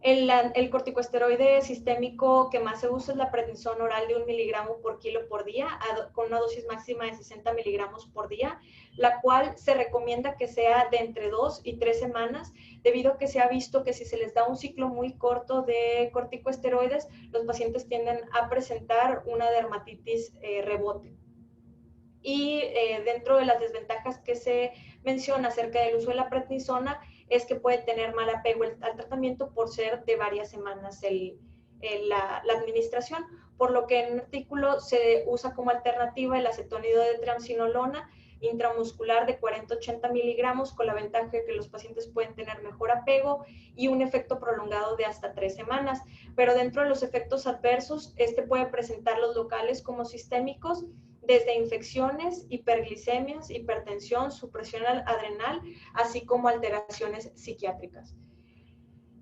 El corticosteroide sistémico que más se usa es la prednisona oral de 1 miligramo por kilo por día, con una dosis máxima de 60 miligramos por día, la cual se recomienda que sea de entre 2 y 3 semanas, debido a que se ha visto que si se les da un ciclo muy corto de corticosteroides, los pacientes tienden a presentar una dermatitis rebote. Y dentro de las desventajas que se menciona acerca del uso de la prednisona es que puede tener mal apego al tratamiento por ser de varias semanas la administración, por lo que en un artículo se usa como alternativa el acetónido de triamcinolona intramuscular de 40-80 miligramos, con la ventaja de que los pacientes pueden tener mejor apego y un efecto prolongado de hasta 3 semanas. Pero dentro de los efectos adversos, puede presentar los locales como sistémicos, desde infecciones, hiperglicemias, hipertensión, supresión adrenal, así como alteraciones psiquiátricas.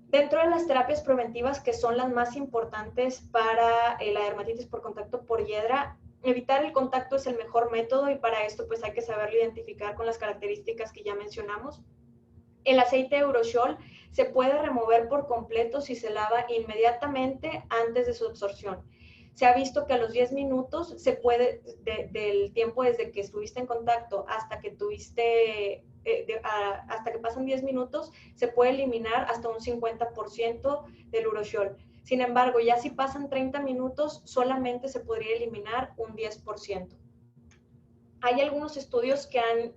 Dentro de las terapias preventivas, que son las más importantes para la dermatitis por contacto por hiedra, Evitar el contacto es el mejor método y para esto pues hay que saberlo identificar con las características que ya mencionamos. El aceite Uroshiol se puede remover por completo si se lava inmediatamente antes de su absorción. Se ha visto que a los 10 minutos se puede, del tiempo desde que estuviste en contacto hasta que hasta que pasan 10 minutos, se puede eliminar hasta un 50% del Uroshiol. Sin embargo, ya si pasan 30 minutos, solamente se podría eliminar un 10%. Hay algunos estudios que han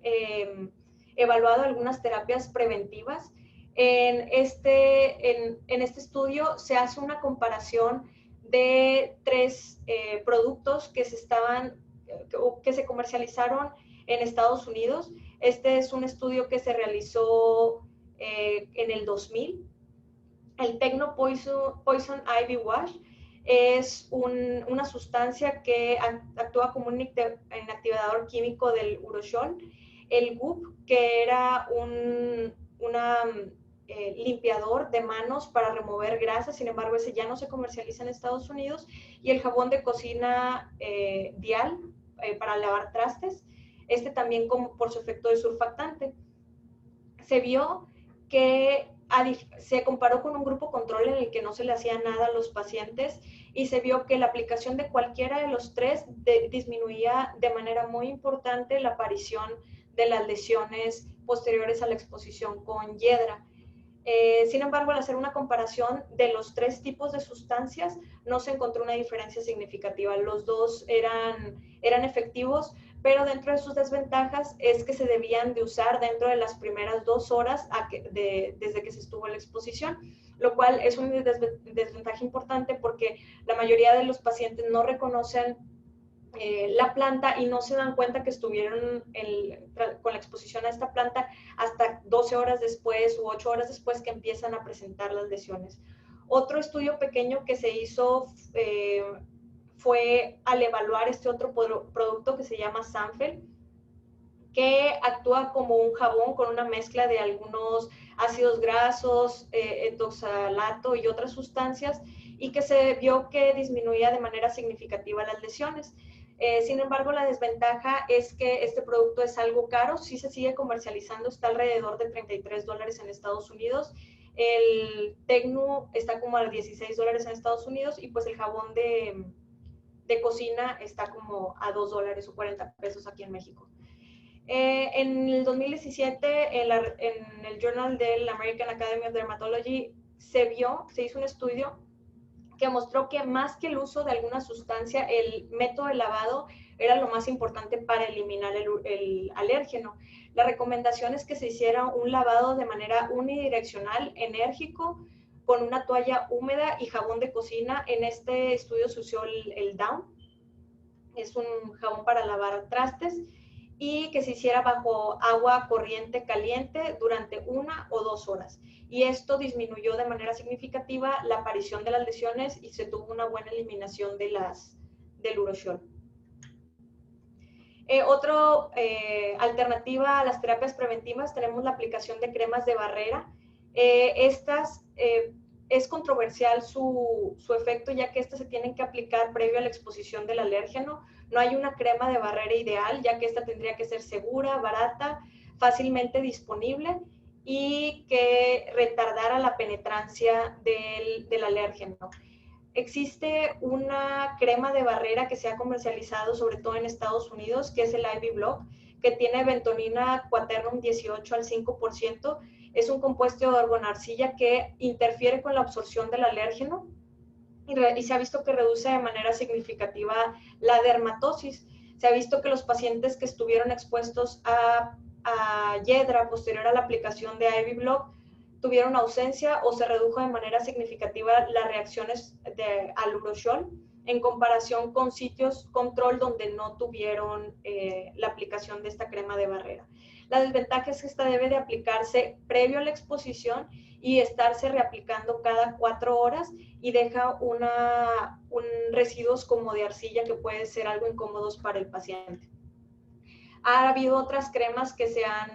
evaluado algunas terapias preventivas. En este estudio se hace una comparación de 3 productos que se comercializaron en Estados Unidos. Este es un estudio que se realizó en el 2000. El Techno Poison Ivy Wash es una sustancia que actúa como un inactivador químico del Uroshiol. El Goop, que era un limpiador de manos para remover grasa, sin embargo ese ya no se comercializa en Estados Unidos, y el jabón de cocina Dial para lavar trastes, este también por su efecto de surfactante. Se vio que se comparó con un grupo control en el que no se le hacía nada a los pacientes y se vio que la aplicación de cualquiera de los 3 disminuía de manera muy importante la aparición de las lesiones posteriores a la exposición con hiedra. Sin embargo, al hacer una comparación de los 3 tipos de sustancias, no se encontró una diferencia significativa. Los 2 eran efectivos, pero dentro de sus desventajas es que se debían de usar dentro de las primeras 2 horas desde que se estuvo en la exposición, lo cual es una desventaja importante porque la mayoría de los pacientes no reconocen la planta y no se dan cuenta que estuvieron con la exposición a esta planta hasta 12 horas después u 8 horas después que empiezan a presentar las lesiones. Otro estudio pequeño que se hizo fue al evaluar este otro producto que se llama Sanfel, que actúa como un jabón con una mezcla de algunos ácidos grasos, etoxalato y otras sustancias, y que se vio que disminuía de manera significativa las lesiones. Sin embargo, la desventaja es que este producto es algo caro, sí se sigue comercializando, está alrededor de $33 en Estados Unidos, el Tecnu está como a $16 en Estados Unidos y pues el jabón de cocina está como a $2 o 40 pesos aquí en México. En el 2017, en el Journal del American Academy of Dermatology, se hizo un estudio que mostró que más que el uso de alguna sustancia, el método de lavado era lo más importante para eliminar el alérgeno. La recomendación es que se hiciera un lavado de manera unidireccional, enérgico, con una toalla húmeda y jabón de cocina. En este estudio se usó el Dawn, es un jabón para lavar trastes, y que se hiciera bajo agua corriente caliente durante 1 o 2 horas. Y esto disminuyó de manera significativa la aparición de las lesiones y se tuvo una buena eliminación del Uroshiol. Otra alternativa a las terapias preventivas, tenemos la aplicación de cremas de barrera. Es controversial su efecto, ya que estas se tienen que aplicar previo a la exposición del alérgeno. No hay una crema de barrera ideal, ya que esta tendría que ser segura, barata, fácilmente disponible y que retardara la penetrancia del alérgeno. Existe una crema de barrera que se ha comercializado sobre todo en Estados Unidos, que es el Ivy Block, que tiene bentonina quaternum 18 al 5%. Es un compuesto de orgonarcilla que interfiere con la absorción del alérgeno y se ha visto que reduce de manera significativa la dermatosis. Se ha visto que los pacientes que estuvieron expuestos a hiedra posterior a la aplicación de Ivy Block tuvieron ausencia o se redujo de manera significativa las reacciones al Uroshiol en comparación con sitios control donde no tuvieron la aplicación de esta crema de barrera. La desventaja es que esta debe de aplicarse previo a la exposición y estarse reaplicando cada 4 horas y deja residuos como de arcilla que pueden ser algo incómodos para el paciente. Ha habido otras cremas que se han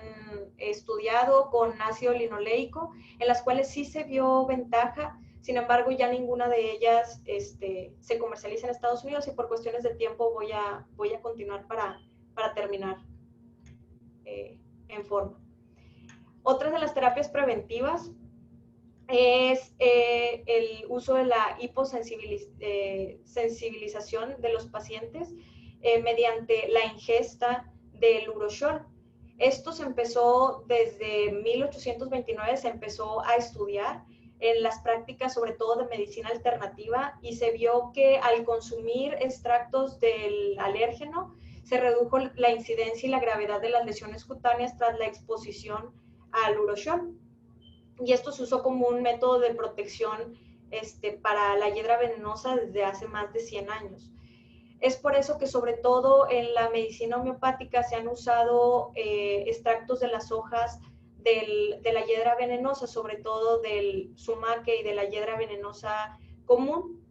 estudiado con ácido linoleico, en las cuales sí se vio ventaja. Sin embargo, ya ninguna de ellas se comercializa en Estados Unidos y por cuestiones de tiempo voy a continuar para terminar en forma. Otra de las terapias preventivas es el uso de la hiposensibilización de los pacientes mediante la ingesta del uroshiol. Esto se empezó desde 1829, se empezó a estudiar en las prácticas, sobre todo de medicina alternativa, y se vio que al consumir extractos del alérgeno, se redujo la incidencia y la gravedad de las lesiones cutáneas tras la exposición al uroshiol. Y esto se usó como un método de protección para la hiedra venenosa desde hace más de 100 años. Es por eso que sobre todo en la medicina homeopática se han usado extractos de las hojas de la hiedra venenosa, sobre todo del sumaque y de la hiedra venenosa común,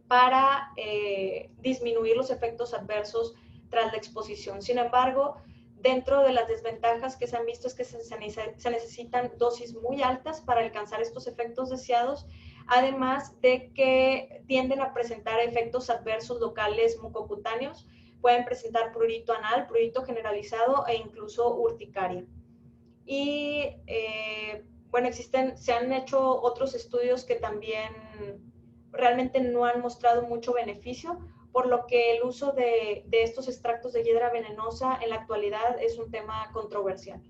para disminuir los efectos adversos tras la exposición. Sin embargo, dentro de las desventajas que se han visto es que se necesitan dosis muy altas para alcanzar estos efectos deseados, además de que tienden a presentar efectos adversos locales mucocutáneos, pueden presentar prurito anal, prurito generalizado e incluso urticaria. Y bueno, se han hecho otros estudios que también realmente no han mostrado mucho beneficio, por lo que el uso de estos extractos de hiedra venenosa en la actualidad es un tema controversial.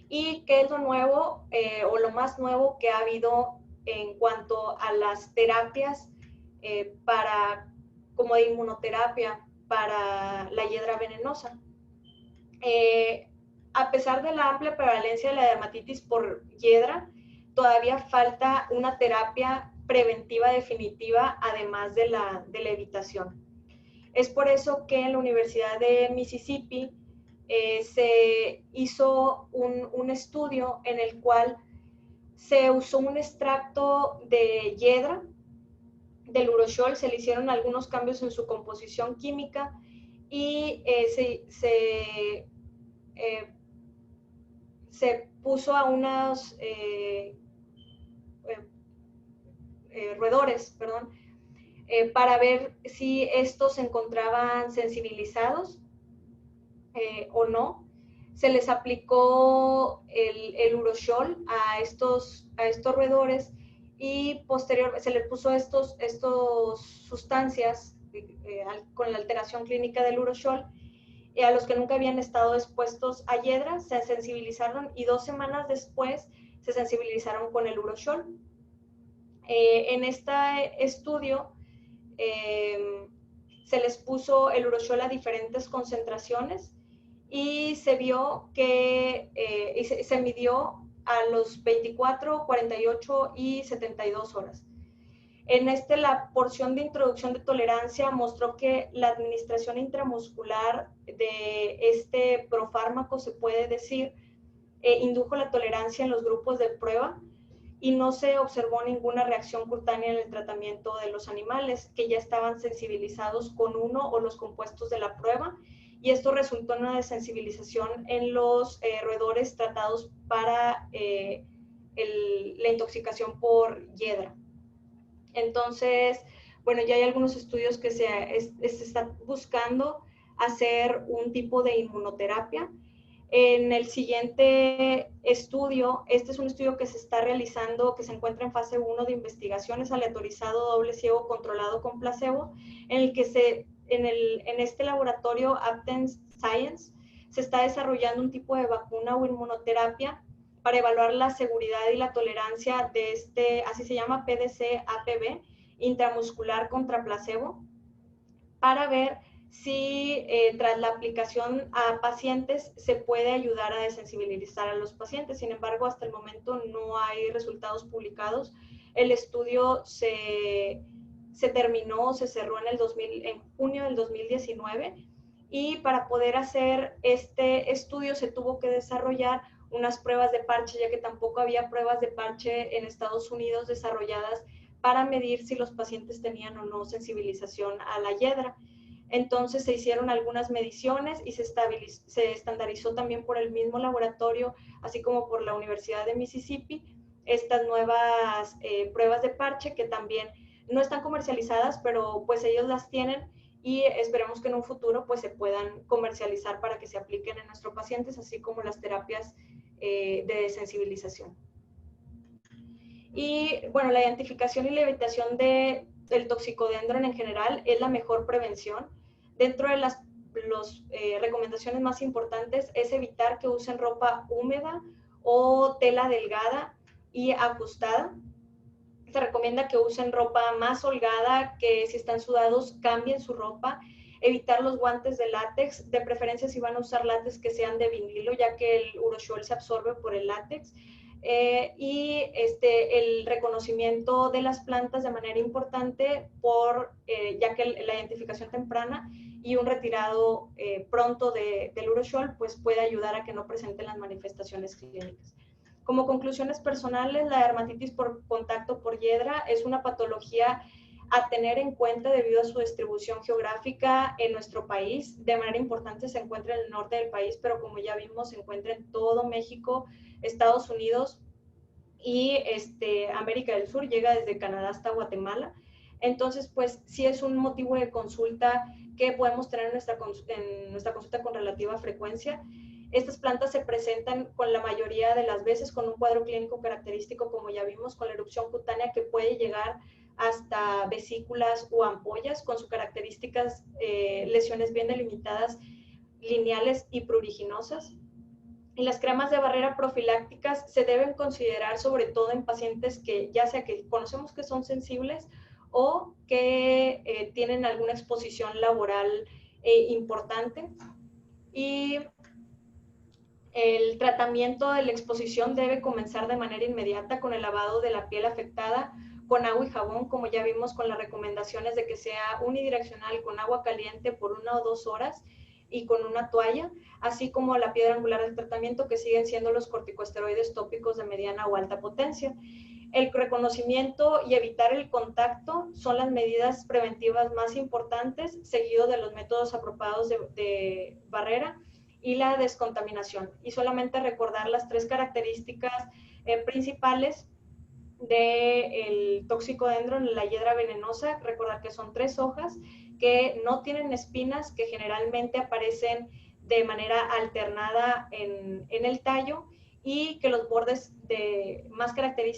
¿Y qué es lo nuevo o lo más nuevo que ha habido en cuanto a las terapias como de inmunoterapia para la hiedra venenosa? A pesar de la amplia prevalencia de la dermatitis por hiedra, todavía falta una terapia preventiva definitiva, además de la evitación. Es por eso que en la Universidad de Mississippi se hizo un estudio en el cual se usó un extracto de hiedra del uroshiol, se le hicieron algunos cambios en su composición química y se puso a unos roedores, para ver si estos se encontraban sensibilizados o no. Se les aplicó el uroshiol a estos roedores y posteriormente se les puso estos sustancias con la alteración clínica del uroshiol, y a los que nunca habían estado expuestos a hiedra se sensibilizaron y 2 semanas después se sensibilizaron con el uroshiol. En este estudio se les puso el uroshiol a diferentes concentraciones y se vio que se midió a los 24, 48 y 72 horas. En la porción de introducción de tolerancia mostró que la administración intramuscular de este profármaco, se puede decir, indujo la tolerancia en los grupos de prueba y no se observó ninguna reacción cutánea en el tratamiento de los animales que ya estaban sensibilizados con uno o los compuestos de la prueba, y esto resultó en una desensibilización en los roedores tratados para la intoxicación por hiedra. Entonces, bueno, ya hay algunos estudios que se están buscando hacer un tipo de inmunoterapia. En el siguiente estudio, este es un estudio que se está realizando, que se encuentra en fase 1 de investigaciones, aleatorizado, doble ciego, controlado con placebo, en el que en este laboratorio Apten Science se está desarrollando un tipo de vacuna o inmunoterapia para evaluar la seguridad y la tolerancia de así se llama, PDC-APB, intramuscular contra placebo, para ver si tras la aplicación a pacientes se puede ayudar a desensibilizar a los pacientes. Sin embargo, hasta el momento no hay resultados publicados. El estudio se terminó, se cerró en junio del 2019, y para poder hacer este estudio se tuvo que desarrollar unas pruebas de parche, ya que tampoco había pruebas de parche en Estados Unidos desarrolladas para medir si los pacientes tenían o no sensibilización a la hiedra. Entonces se hicieron algunas mediciones y se estandarizó también por el mismo laboratorio, así como por la Universidad de Mississippi, estas nuevas pruebas de parche que también no están comercializadas, pero pues ellos las tienen y esperemos que en un futuro pues se puedan comercializar para que se apliquen en nuestros pacientes, así como las terapias de desensibilización. Y bueno, la identificación y la evitación del toxicodendron en general es la mejor prevención. Dentro de las recomendaciones más importantes es evitar que usen ropa húmeda o tela delgada y ajustada. Se recomienda que usen ropa más holgada, que si están sudados cambien su ropa, evitar los guantes de látex, de preferencia si van a usar látex que sean de vinilo, ya que el uroshiol se absorbe por el látex. Y el reconocimiento de las plantas de manera importante ya que la identificación temprana y un retirado pronto del uroshiol pues puede ayudar a que no presenten las manifestaciones clínicas. Como conclusiones personales, la dermatitis por contacto por hiedra es una patología a tener en cuenta debido a su distribución geográfica en nuestro país. De manera importante se encuentra en el norte del país, pero como ya vimos, se encuentra en todo México, Estados Unidos y América del Sur, llega desde Canadá hasta Guatemala. Entonces, pues sí es un motivo de consulta que podemos tener en nuestra consulta con relativa frecuencia. Estas plantas se presentan con la mayoría de las veces con un cuadro clínico característico, como ya vimos, con la erupción cutánea que puede llegar hasta vesículas o ampollas, con sus características lesiones bien delimitadas, lineales y pruriginosas. Y las cremas de barrera profilácticas se deben considerar sobre todo en pacientes que ya sea que conocemos que son sensibles o que tienen alguna exposición laboral importante. Y el tratamiento de la exposición debe comenzar de manera inmediata con el lavado de la piel afectada con agua y jabón, como ya vimos con las recomendaciones de que sea unidireccional con agua caliente por 1 o 2 horas y con una toalla, así como la piedra angular del tratamiento que siguen siendo los corticosteroides tópicos de mediana o alta potencia. El reconocimiento y evitar el contacto son las medidas preventivas más importantes, seguido de los métodos apropiados de barrera y la descontaminación. Y solamente recordar las 3 características principales del toxicodendron en la hiedra venenosa, recordar que son 3 hojas, que no tienen espinas, que generalmente aparecen de manera alternada en el tallo y que los bordes más característicos